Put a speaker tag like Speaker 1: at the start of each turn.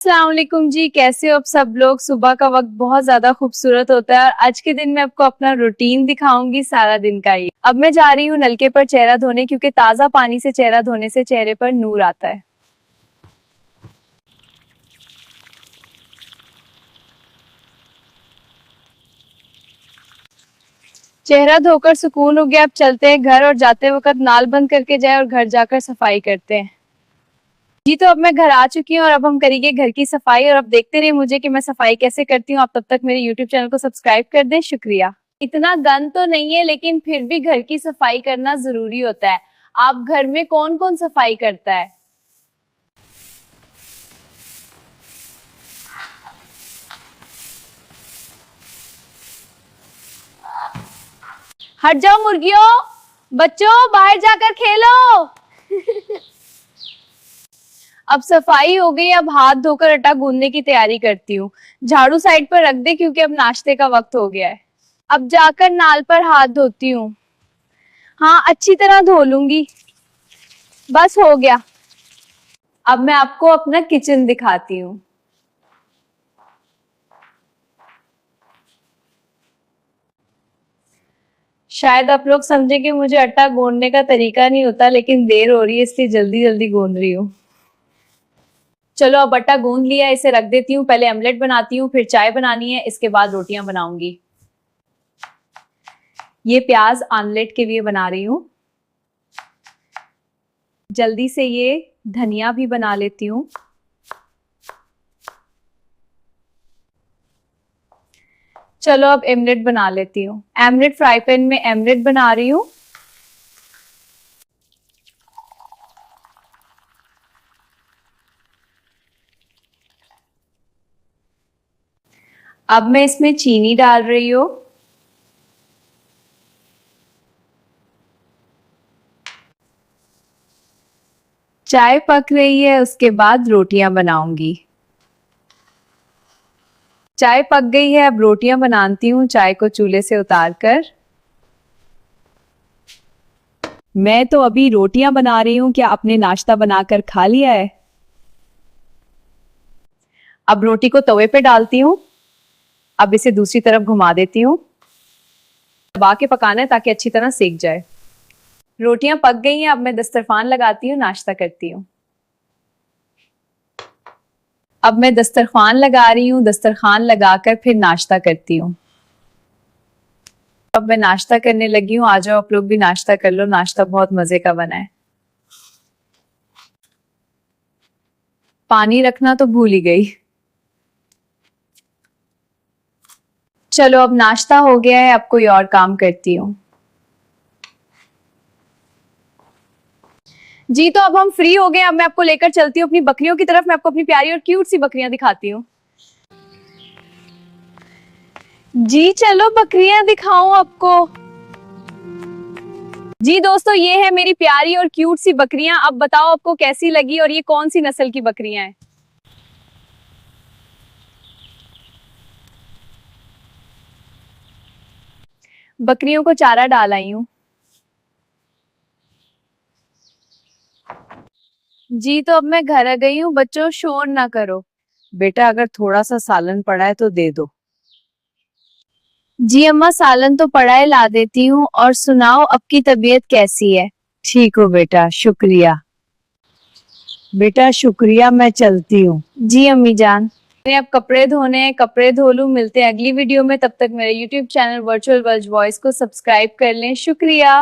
Speaker 1: अस्सलाम वालेकुम जी, कैसे हो आप सब लोग। सुबह का वक्त बहुत ज्यादा खूबसूरत होता है और आज के दिन मैं आपको अपना रूटीन दिखाऊंगी सारा दिन का ही। अब मैं जा रही हूँ नलके पर चेहरा धोने क्योंकि ताजा पानी से चेहरा धोने से चेहरे पर नूर आता है। चेहरा धोकर सुकून हो गया। अब चलते हैं घर और जाते वक्त नाल बंद करके जाए और घर जाकर सफाई करते हैं। जी तो अब मैं घर आ चुकी हूँ और अब हम करेंगे घर की सफाई और अब देखते रहिए मुझे कि मैं सफाई कैसे करती हूँ। आप तब तक मेरे यूट्यूब चैनल को सब्सक्राइब कर दें, शुक्रिया। इतना गंद तो नहीं है लेकिन फिर भी घर की सफाई करना जरूरी होता है। आप घर में कौन कौन सफाई करता है? हट जाओ मुर्गियों, बच्चों बाहर जाकर खेलो। अब सफाई हो गई, अब हाथ धोकर आटा गूंदने की तैयारी करती हूँ। झाड़ू साइड पर रख दे क्योंकि अब नाश्ते का वक्त हो गया है। अब जाकर नाल पर हाथ धोती हूँ। हाँ, अच्छी तरह धो लूंगी। बस हो गया। अब मैं आपको अपना किचन दिखाती हूँ। शायद आप लोग समझे कि मुझे आटा गूंदने का तरीका नहीं होता, लेकिन देर हो रही है इसलिए जल्दी जल्दी गूंद रही हूँ। चलो अब आटा गूंद लिया, इसे रख देती हूँ। पहले ऑमलेट बनाती हूँ, फिर चाय बनानी है, इसके बाद रोटियां बनाऊंगी। ये प्याज ऑमलेट के लिए बना रही हूँ। जल्दी से ये धनिया भी बना लेती हूँ। चलो अब ऑमलेट बना लेती हूँ। ऑमलेट फ्राई पैन में ऑमलेट बना रही हूँ। अब मैं इसमें चीनी डाल रही हूँ। चाय पक रही है, उसके बाद रोटियां बनाऊंगी। चाय पक गई है, अब रोटियां बनाती हूँ चाय को चूल्हे से उतारकर। मैं तो अभी रोटियां बना रही हूँ, क्या आपने नाश्ता बनाकर खा लिया है? अब रोटी को तवे पे डालती हूँ। अब इसे दूसरी तरफ घुमा देती हूँ। दबा के पकाना है ताकि अच्छी तरह सेक जाए। रोटियां पक गई हैं, अब मैं दस्तरखान लगाती हूँ, नाश्ता करती हूँ। अब मैं दस्तरखान लगा रही हूँ, दस्तरखान लगाकर फिर नाश्ता करती हूँ। अब मैं नाश्ता करने लगी हूँ, आ जाओ आप लोग भी नाश्ता कर लो। नाश्ता बहुत मजे का बना है। पानी रखना तो भूल ही गई। चलो अब नाश्ता हो गया है, अब कोई और काम करती हूँ। जी तो अब हम फ्री हो गए। अब मैं आपको लेकर चलती हूँ अपनी बकरियों की तरफ। मैं आपको अपनी प्यारी और क्यूट सी बकरियां दिखाती हूँ। जी चलो बकरियां दिखाऊं आपको। जी दोस्तों, ये है मेरी प्यारी और क्यूट सी बकरियां। अब बताओ आपको कैसी लगी और ये कौन सी नस्ल की बकरियां हैं? बकरियों को चारा डाल आई हूँ। जी तो अब मैं घर आ गई हूँ। बच्चों शोर ना करो। बेटा अगर थोड़ा सा सालन पड़ा है तो दे दो। जी अम्मा, सालन तो पड़ा है, ला देती हूँ। और सुनाओ आपकी तबीयत कैसी है? ठीक हो बेटा, शुक्रिया। बेटा शुक्रिया, मैं चलती हूँ। जी अम्मी जान। मैंने अब कपड़े धोने हैं, कपड़े धो लूं। मिलते हैं अगली वीडियो में, तब तक मेरे YouTube channel virtual world voice को सब्सक्राइब कर लें, शुक्रिया।